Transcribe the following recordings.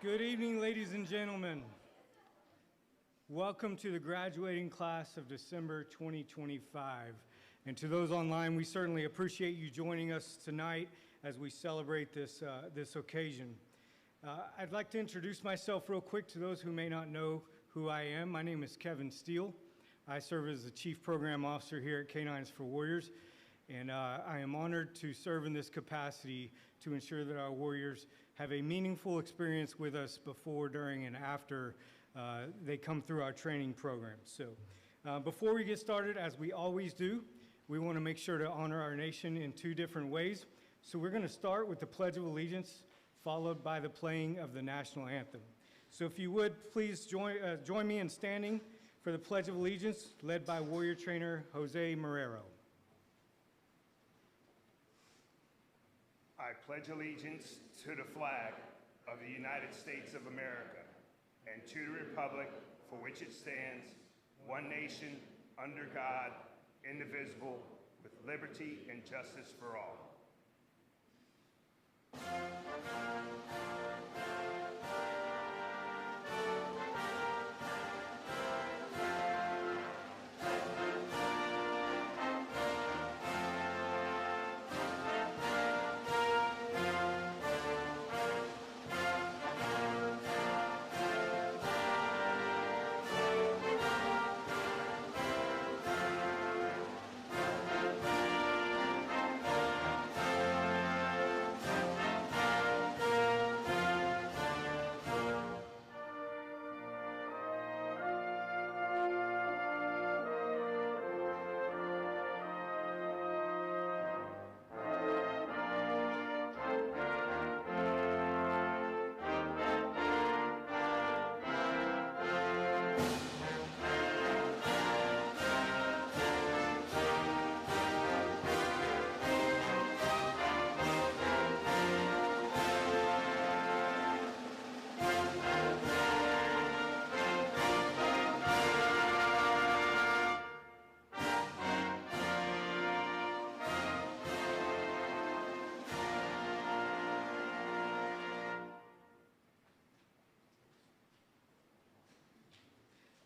Good evening, ladies and gentlemen. Welcome to the graduating class of December 2025. And to those online, we certainly appreciate you joining us tonight as we celebrate this occasion. I'd like to introduce myself real quick to those who may not know who I am. My name is Kevin Steele. I serve as the Chief Program Officer here at K9s For Warriors, and I am honored to serve in this capacity to ensure that our Warriors have a meaningful experience with us before, during, and after they come through our training program. So before we get started, as we always do, we want to make sure to honor our nation in two different ways. So we're going to start with the Pledge of Allegiance, followed by the playing of the national anthem. So if you would, please join me in standing for the Pledge of Allegiance, led by Warrior Trainer Jose Marrero. I pledge allegiance to the flag of the United States of America and to the republic for which it stands, one nation, under God, indivisible, with liberty and justice for all.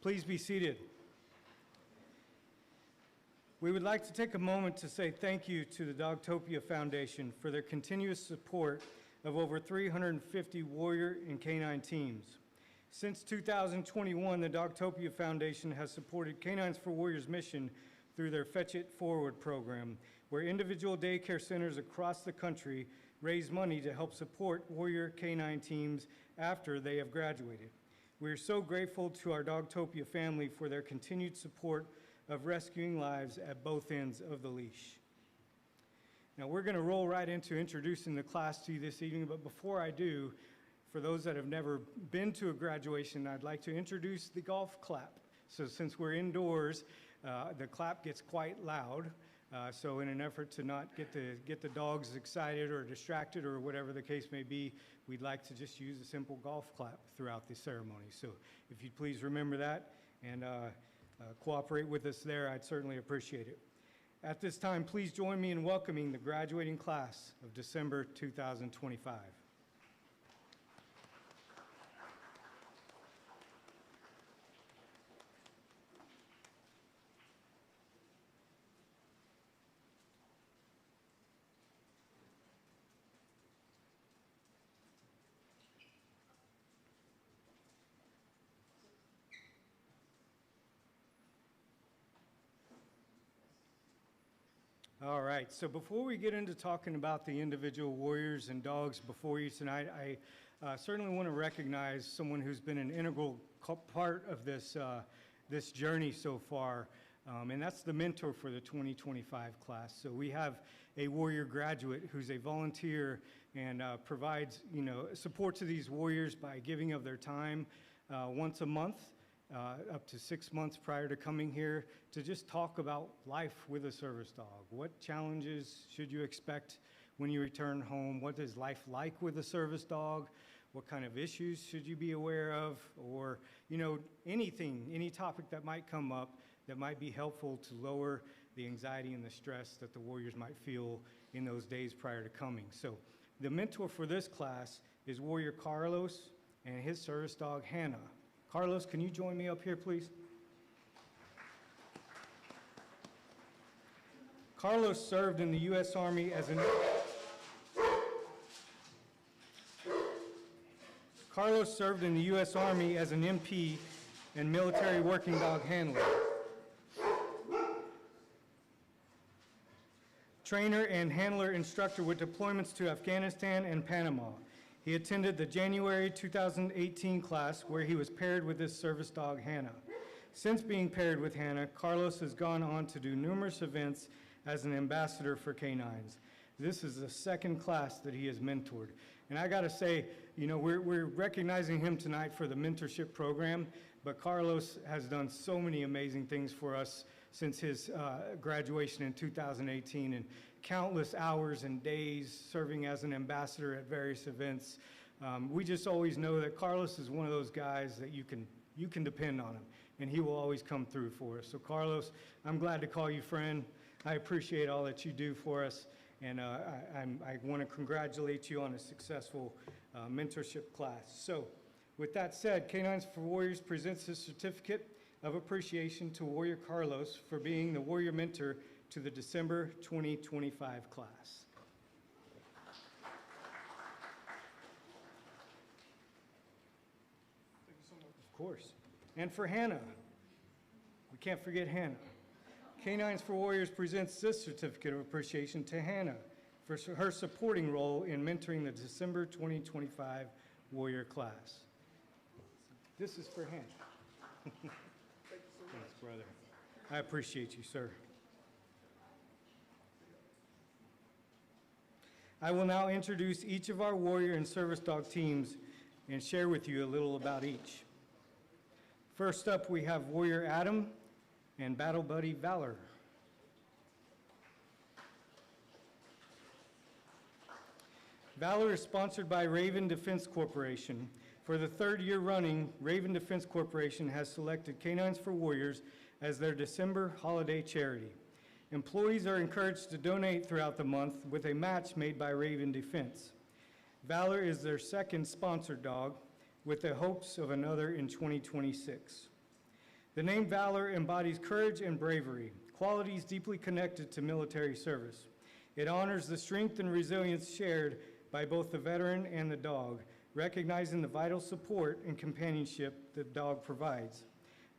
Please be seated. We would like to take a moment to say thank you to the Dogtopia Foundation for their continuous support of over 350 Warrior and K9 teams. Since 2021, the Dogtopia Foundation has supported K9s For Warriors mission through their Fetch It Forward program, where individual daycare centers across the country raise money to help support Warrior K9 teams after they have graduated. We are so grateful to our Dogtopia family for their continued support of rescuing lives at both ends of the leash. Now we're going to roll right into introducing the class to you this evening, but before I do, for those that have never been to a graduation, I'd like to introduce the golf clap. So since we're indoors, the clap gets quite loud. So in an effort to not get the dogs excited or distracted or whatever the case may be, we'd like to just use a simple golf clap throughout the ceremony. So if you'd please remember that and cooperate with us there, I'd certainly appreciate it. At this time, please join me in welcoming the graduating class of December 2025. All right, so before we get into talking about the individual warriors and dogs before you tonight, I certainly want to recognize someone who's been an integral part of this journey so far, and that's the mentor for the 2025 class. So we have a warrior graduate who's a volunteer and provides support to these warriors by giving of their time once a month. Up to 6 months prior to coming here to just talk about life with a service dog. What challenges should you expect when you return home? What is life like with a service dog? What kind of issues should you be aware of? Or, anything, any topic that might come up that might be helpful to lower the anxiety and the stress that the warriors might feel in those days prior to coming. So the mentor for this class is Warrior Carlos and his service dog, Hannah. Carlos, can you join me up here, please? Carlos served in the U.S. Army as an MP and military working dog handler. Trainer and handler instructor with deployments to Afghanistan and Panama. He attended the January 2018 class where he was paired with his service dog, Hannah. Since being paired with Hannah, Carlos has gone on to do numerous events as an ambassador for K9s. This is the second class that he has mentored. And I gotta say, you know, we're recognizing him tonight for the mentorship program, but Carlos has done so many amazing things for us since his graduation in 2018, and countless hours and days serving as an ambassador at various events. We just always know that Carlos is one of those guys that you can depend on him, and he will always come through for us. So Carlos, I'm glad to call you friend. I appreciate all that you do for us, and I want to congratulate you on a successful mentorship class. So with that said, K9s For Warriors presents this certificate of appreciation to Warrior Carlos for being the Warrior Mentor to the December 2025 class. Thank you so much. Of course. And for Hannah, we can't forget Hannah. K9s For Warriors presents this certificate of appreciation to Hannah for her supporting role in mentoring the December 2025 Warrior class. This is for Hannah. Thanks, brother. I appreciate you, sir. I will now introduce each of our warrior and service dog teams and share with you a little about each. First up, we have Warrior Adam and Battle Buddy Valor. Valor is sponsored by Raven Defense Corporation. For the third year running, Raven Defense Corporation has selected K9s For Warriors as their December holiday charity. Employees are encouraged to donate throughout the month with a match made by Raven Defense. Valor is their second sponsored dog, with the hopes of another in 2026. The name Valor embodies courage and bravery, qualities deeply connected to military service. It honors the strength and resilience shared by both the veteran and the dog, recognizing the vital support and companionship the dog provides.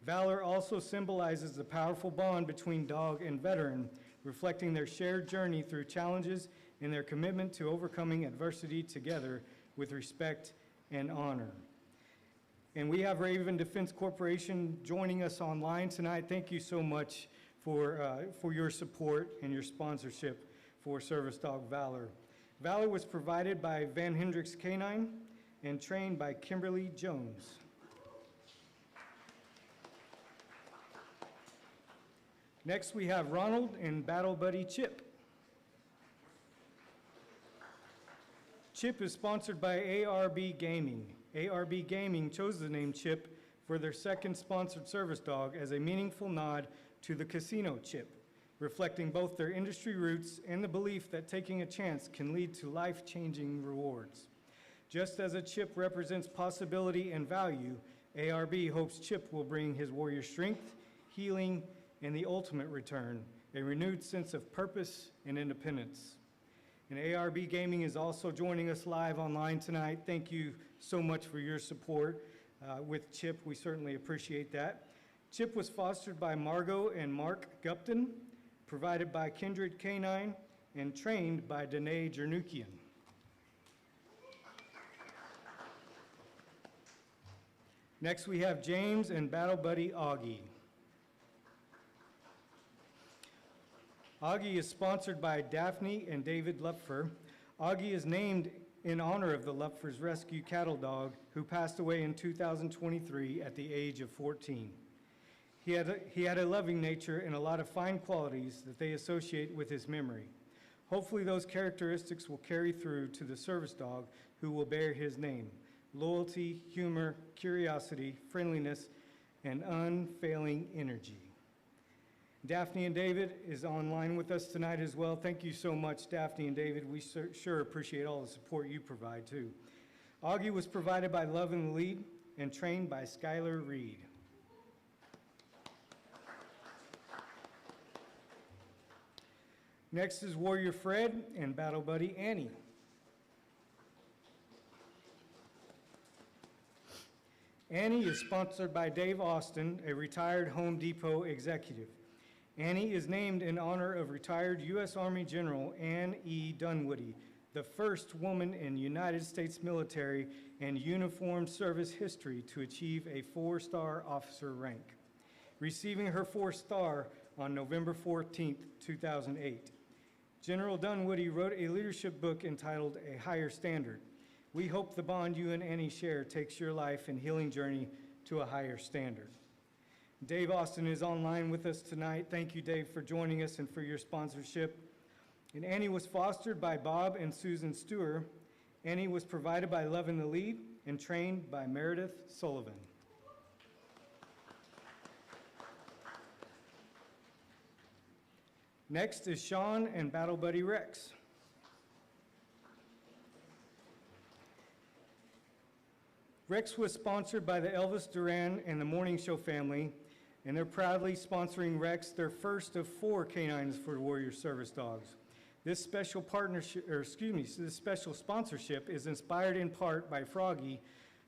Valor also symbolizes the powerful bond between dog and veteran, reflecting their shared journey through challenges and their commitment to overcoming adversity together with respect and honor. And we have Raven Defense Corporation joining us online tonight. Thank you so much for your support and your sponsorship for Service Dog Valor. Valor was provided by Van Hendricks K9 and trained by Kimberly Jones. Next, we have Ronald and Battle Buddy Chip. Chip is sponsored by ARB Gaming. ARB Gaming chose the name Chip for their second sponsored service dog as a meaningful nod to the casino chip, reflecting both their industry roots and the belief that taking a chance can lead to life-changing rewards. Just as a chip represents possibility and value, ARB hopes Chip will bring his warrior strength, healing, and the ultimate return, a renewed sense of purpose and independence. And ARB Gaming is also joining us live online tonight. Thank you so much for your support with Chip. We certainly appreciate that. Chip was fostered by Margot and Mark Gupton, provided by Kindred K9, and trained by Danae Jernukian. Next, we have James and Battle Buddy Augie. Augie is sponsored by Daphne and David Lupfer. Augie is named in honor of the Lupfer's rescue cattle dog who passed away in 2023 at the age of 14. He had a loving nature and a lot of fine qualities that they associate with his memory. Hopefully those characteristics will carry through to the service dog who will bear his name: loyalty, humor, curiosity, friendliness, and unfailing energy. Daphne and David is online with us tonight as well. Thank you so much, Daphne and David. We sure appreciate all the support you provide too. Augie was provided by Love in the Lead and trained by Skylar Reed. Next is Warrior Fred and Battle Buddy Annie. Annie is sponsored by Dave Austin, a retired Home Depot executive. Annie is named in honor of retired U.S. Army General Anne E. Dunwoody, the first woman in United States military and uniformed service history to achieve a 4-star officer rank, receiving her 4th star on November 14, 2008. General Dunwoody wrote a leadership book entitled A Higher Standard. We hope the bond you and Annie share takes your life and healing journey to a higher standard. Dave Austin is online with us tonight. Thank you, Dave, for joining us and for your sponsorship. And Annie was fostered by Bob and Susan Stewart. Annie was provided by Love in the Lead and trained by Meredith Sullivan. Next is Sean and Battle Buddy Rex. Rex was sponsored by the Elvis Duran and the Morning Show family, and they're proudly sponsoring Rex, their first of 4 K9s For Warriors service dogs. This special sponsorship is inspired in part by Froggy,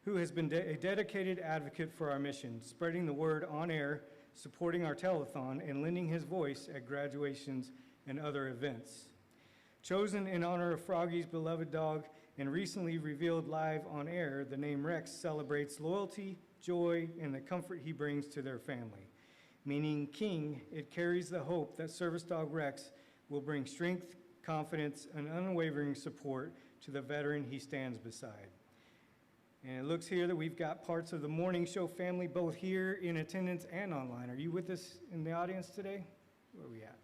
who has been a dedicated advocate for our mission, spreading the word on air, supporting our telethon, and lending his voice at graduations and other events. Chosen in honor of Froggy's beloved dog and recently revealed live on air, the name Rex celebrates loyalty, joy, and the comfort he brings to their family. Meaning King, it carries the hope that service dog Rex will bring strength, confidence, and unwavering support to the veteran he stands beside. And it looks here that we've got parts of the Morning Show family both here in attendance and online. Are you with us in the audience today? Where are we at?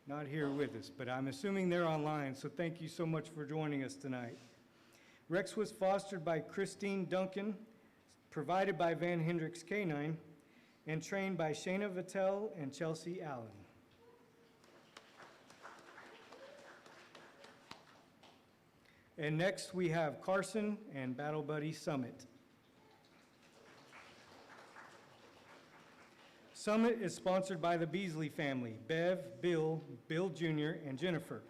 Not here with us, but I'm assuming they're online, so thank you so much for joining us tonight. Rex was fostered by Christine Duncan, provided by Van Hendricks K9, and trained by Shayna Vattel and Chelsea Allen. And next we have Carson and Battle Buddy Summit. Summit is sponsored by the Beasley family, Bev, Bill, Bill Jr., and Jennifer.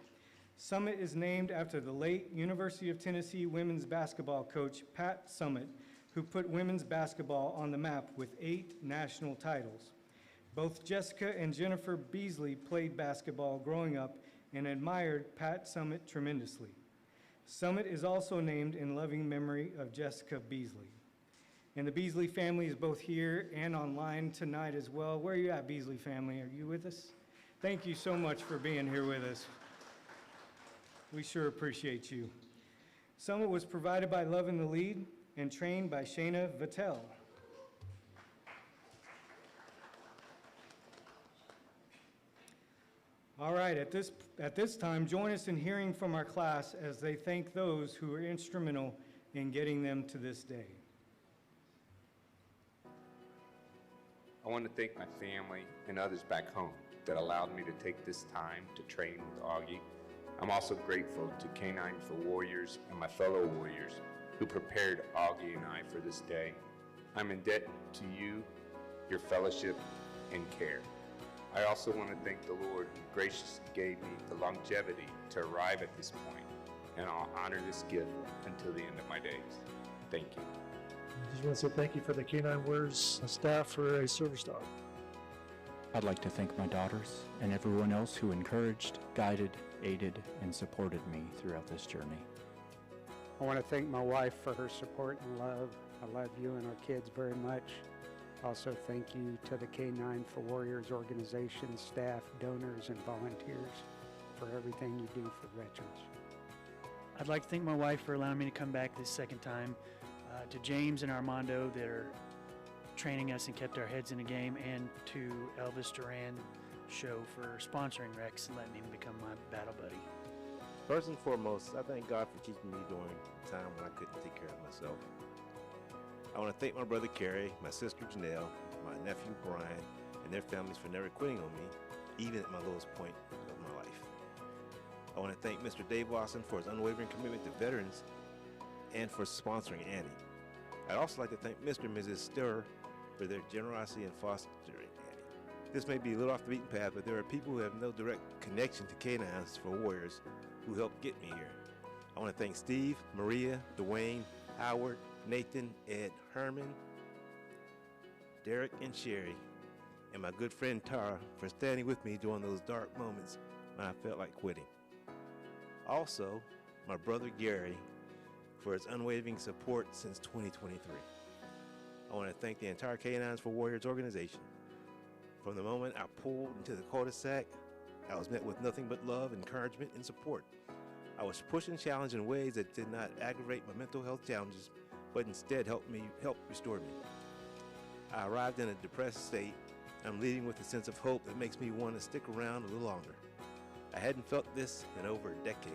Summit is named after the late University of Tennessee women's basketball coach, Pat Summit, who put women's basketball on the map with 8 national titles. Both Jessica and Jennifer Beasley played basketball growing up and admired Pat Summit tremendously. Summit is also named in loving memory of Jessica Beasley. And the Beasley family is both here and online tonight as well. Where are you at, Beasley family? Are you with us? Thank you so much for being here with us. We sure appreciate you. Summit was provided by Love in the Lead and trained by Shayna Vattel. All right, at this time, join us in hearing from our class as they thank those who were instrumental in getting them to this day. I want to thank my family and others back home that allowed me to take this time to train with Augie. I'm also grateful to K9s For Warriors and my fellow warriors who prepared Augie and I for this day. I'm in debt to you, your fellowship, and care. I also want to thank the Lord who graciously gave me the longevity to arrive at this point, and I'll honor this gift until the end of my days. Thank you. I just want to say thank you for the K9 Warriors staff for a service dog. I'd like to thank my daughters and everyone else who encouraged, guided, aided, and supported me throughout this journey. I want to thank my wife for her support and love. I love you and our kids very much. Also, thank you to the K9s For Warriors organization, staff, donors, and volunteers for everything you do for veterans. I'd like to thank my wife for allowing me to come back this second time, to James and Armando that are training us and kept our heads in the game, and to Elvis Duran Show for sponsoring Rex and letting him become my battle buddy. First and foremost, I thank God for keeping me during a time when I couldn't take care of myself. I want to thank my brother Kerry, my sister Janelle, my nephew Brian, and their families for never quitting on me, even at my lowest point of my life. I want to thank Mr. Dave Lawson for his unwavering commitment to veterans and for sponsoring Annie. I'd also like to thank Mr. and Mrs. Stirrer for their generosity in fostering Annie. This may be a little off the beaten path, but there are people who have no direct connection to K9s For Warriors who helped get me here. I want to thank Steve, Maria, Dwayne, Howard, Nathan, Ed, Herman, Derek, and Shari, and my good friend Tara for standing with me during those dark moments when I felt like quitting. Also, my brother Gary for his unwavering support since 2023. I want to thank the entire K9s For Warriors organization. From the moment I pulled into the cul-de-sac, I was met with nothing but love, encouragement, and support. I was pushed and challenged in ways that did not aggravate my mental health challenges, but instead helped restore me. I arrived in a depressed state. I'm leaving with a sense of hope that makes me want to stick around a little longer. I hadn't felt this in over a decade.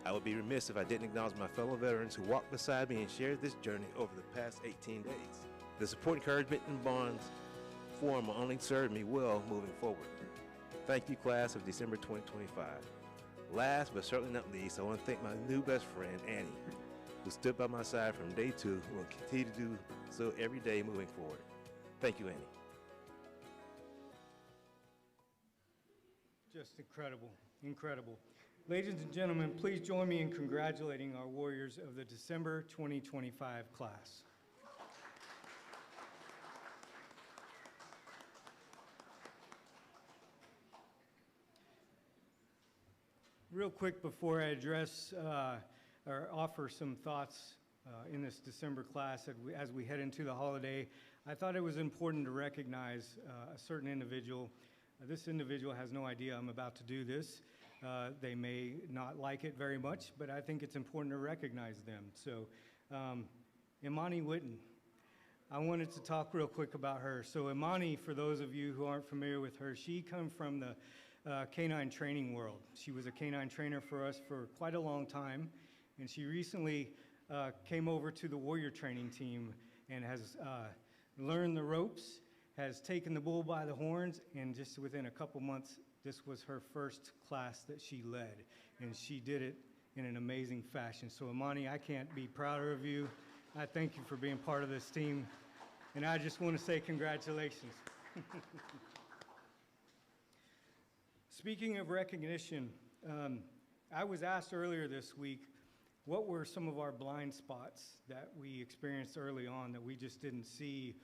I would be remiss if I didn't acknowledge my fellow veterans who walked beside me and shared this journey over the past 18 days. The support, encouragement, and bonds formed will only serve me well moving forward. Thank you, class of December 2025. Last but certainly not least, I want to thank my new best friend, Annie, who stood by my side from day 2 and will continue to do so every day moving forward. Thank you, Annie. Just incredible, incredible. Ladies and gentlemen, please join me in congratulating our Warriors of the December 2025 class. Real quick before I address or offer some thoughts in this December class as we head into the holiday, I thought it was important to recognize a certain individual. This individual has no idea I'm about to do this. They may not like it very much, but I think it's important to recognize them. So, Imani Witten, I wanted to talk real quick about her. So Imani, for those of you who aren't familiar with her, she comes from the K9 training world. She was a K9 trainer for us for quite a long time, and she recently came over to the Warrior training team and has learned the ropes, has taken the bull by the horns, and just within a couple months, this was her first class that she led, and she did it in an amazing fashion. So Imani, I can't be prouder of you. I thank you for being part of this team, and I just want to say congratulations. Speaking of recognition, I was asked earlier this week, what were some of our blind spots that we experienced early on that we just didn't see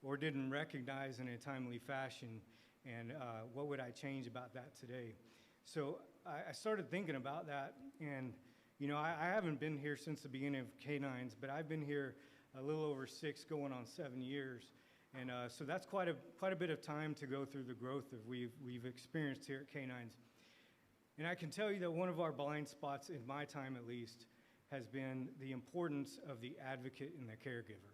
or didn't recognize in a timely fashion, and what would I change about that today? So I started thinking about that, and you know, I haven't been here since the beginning of K9s, but I've been here a little over 6, going on 7 years, and so that's quite a bit of time to go through the growth that we've experienced here at K9s. And I can tell you that one of our blind spots, in my time at least, has been the importance of the advocate and the caregiver.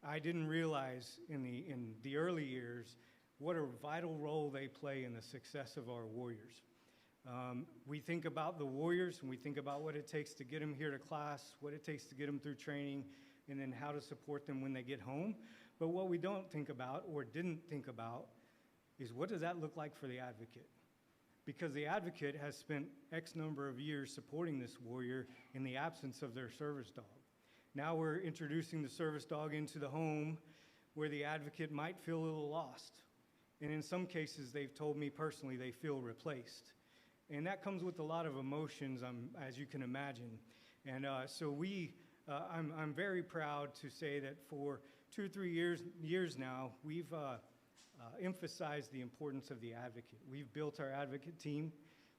I didn't realize in the early years what a vital role they play in the success of our Warriors. We think about the Warriors, and we think about what it takes to get them here to class, what it takes to get them through training, and then how to support them when they get home. But what we don't think about, or didn't think about, is what does that look like for the advocate? Because the advocate has spent X number of years supporting this Warrior in the absence of their service dog. Now we're introducing the service dog into the home where the advocate might feel a little lost. And in some cases, they've told me personally they feel replaced. And that comes with a lot of emotions, as you can imagine. And so I'm very proud to say that for 2 or 3 years now, we've emphasized the importance of the advocate. We've built our advocate team.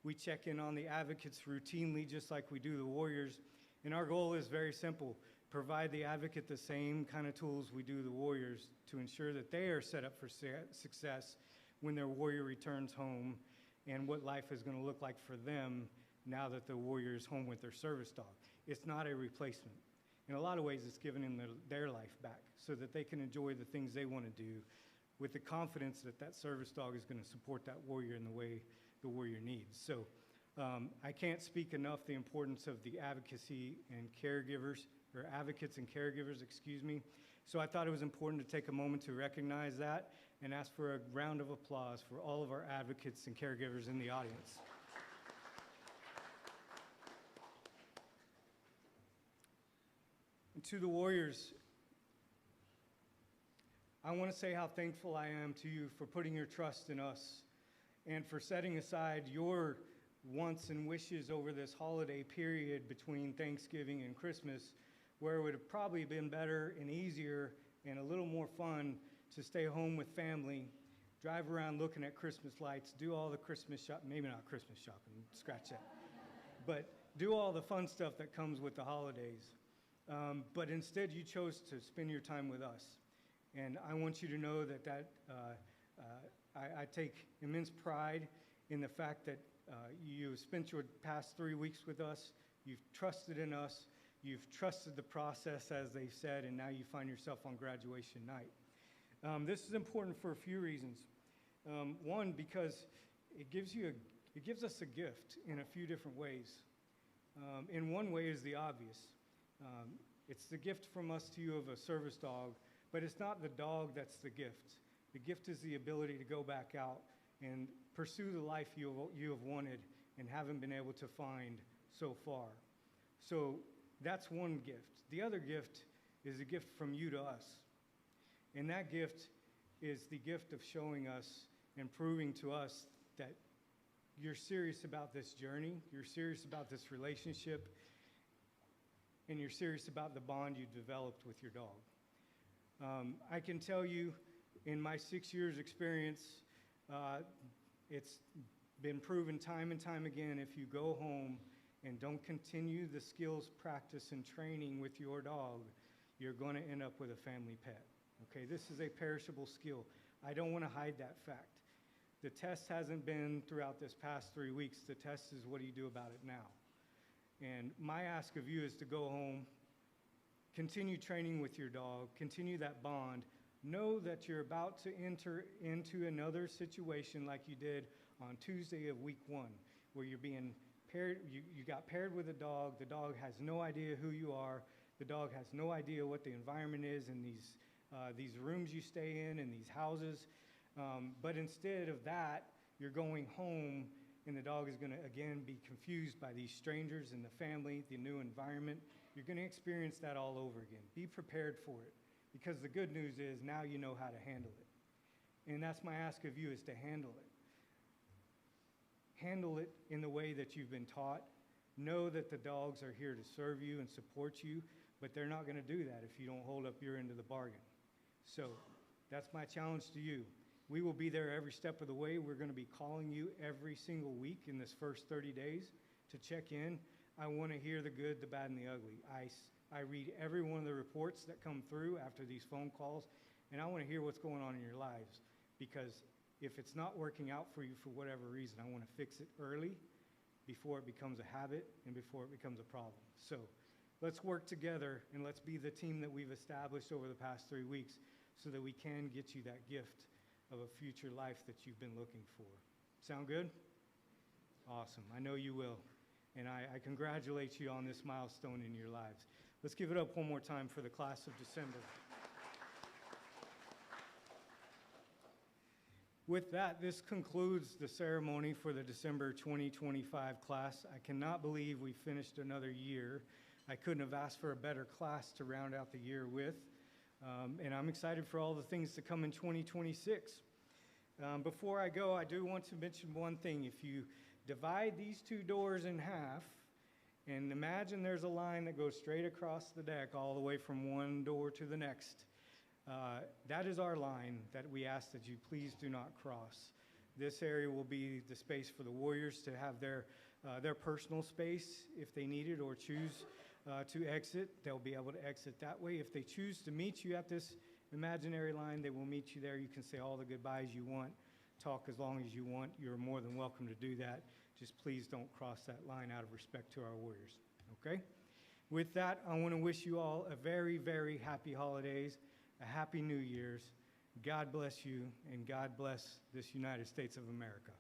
We check in on the advocates routinely, just like we do the Warriors. And our goal is very simple: provide the advocate the same kind of tools we do the Warriors to ensure that they are set up for success when their Warrior returns home, and what life is going to look like for them now that the Warrior is home with their service dog. It's not a replacement. In a lot of ways, it's giving them their life back so that they can enjoy the things they want to do with the confidence that that service dog is going to support that Warrior in the way the Warrior needs. So I can't speak enough the importance of the advocacy and caregivers, or advocates and caregivers, excuse me. So I thought it was important to take a moment to recognize that and ask for a round of applause for all of our advocates and caregivers in the audience. to the Warriors, I want to say how thankful I am to you for putting your trust in us and for setting aside your wants and wishes over this holiday period between Thanksgiving and Christmas, where it would have probably been better and easier and a little more fun to stay home with family, drive around looking at Christmas lights, do all the Christmas shopping, maybe not Christmas shopping, scratch that, but do all the fun stuff that comes with the holidays. But instead, you chose to spend your time with us. And I want you to know that I take immense pride in the fact that you've spent your past 3 weeks with us, you've trusted in us, you've trusted the process, as they've said, and now you find yourself on graduation night. This is important for a few reasons. One, because it gives us a gift in a few different ways. In one way is the obvious. It's the gift from us to you of a service dog, but it's not the dog that's the gift. The gift is the ability to go back out and pursue the life you have wanted and haven't been able to find so far. So that's one gift. The other gift is a gift from you to us. And that gift is the gift of showing us and proving to us that you're serious about this journey, you're serious about this relationship, and you're serious about the bond you developed with your dog. I can tell you, in my 6 years experience, it's been proven time and time again, if you go home and don't continue the skills practice and training with your dog, you're going to end up with a family pet. Okay, this is a perishable skill. I don't want to hide that fact. The test hasn't been throughout this past 3 weeks. The test is, what do you do about it now? And my ask of you is to go home, continue training with your dog, continue that bond. Know that you're about to enter into another situation like you did on Tuesday of week 1, where you're being paired, you got paired with a dog. The dog has no idea who you are. The dog has no idea what the environment is in these rooms you stay in and these houses. But instead of that, you're going home, and the dog is going to, again, be confused by these strangers and the family, the new environment. You're going to experience that all over again. Be prepared for it, because the good news is now you know how to handle it. And that's my ask of you, is to handle it. Handle it in the way that you've been taught. Know that the dogs are here to serve you and support you, but they're not going to do that if you don't hold up your end of the bargain. So that's my challenge to you. We will be there every step of the way. We're going to be calling you every single week in this first 30 days to check in. I want to hear the good, the bad, and the ugly. I read every one of the reports that come through after these phone calls, and I want to hear what's going on in your lives, because if it's not working out for you for whatever reason, I want to fix it early before it becomes a habit and before it becomes a problem. So let's work together, and let's be the team that we've established over the past 3 weeks so that we can get you that gift of a future life that you've been looking for. Sound good? Awesome. I know you will. And I congratulate you on this milestone in your lives. Let's give it up one more time for the class of December. With that, this concludes the ceremony for the December 2025 class. I cannot believe we finished another year. I couldn't have asked for a better class to round out the year with. And I'm excited for all the things to come in 2026. Before I go, I do want to mention one thing. If you divide these two doors in half, and imagine there's a line that goes straight across the deck all the way from one door to the next. That is our line that we ask that you please do not cross. This area will be the space for the Warriors to have their personal space if they need it or choose to exit. They'll be able to exit that way. If they choose to meet you at this imaginary line, they will meet you there. You can say all the goodbyes you want, talk as long as you want. You're more than welcome to do that. Just please don't cross that line out of respect to our Warriors, okay? With that, I want to wish you all a very, very happy holidays, a happy New Year's. God bless you, and God bless this United States of America.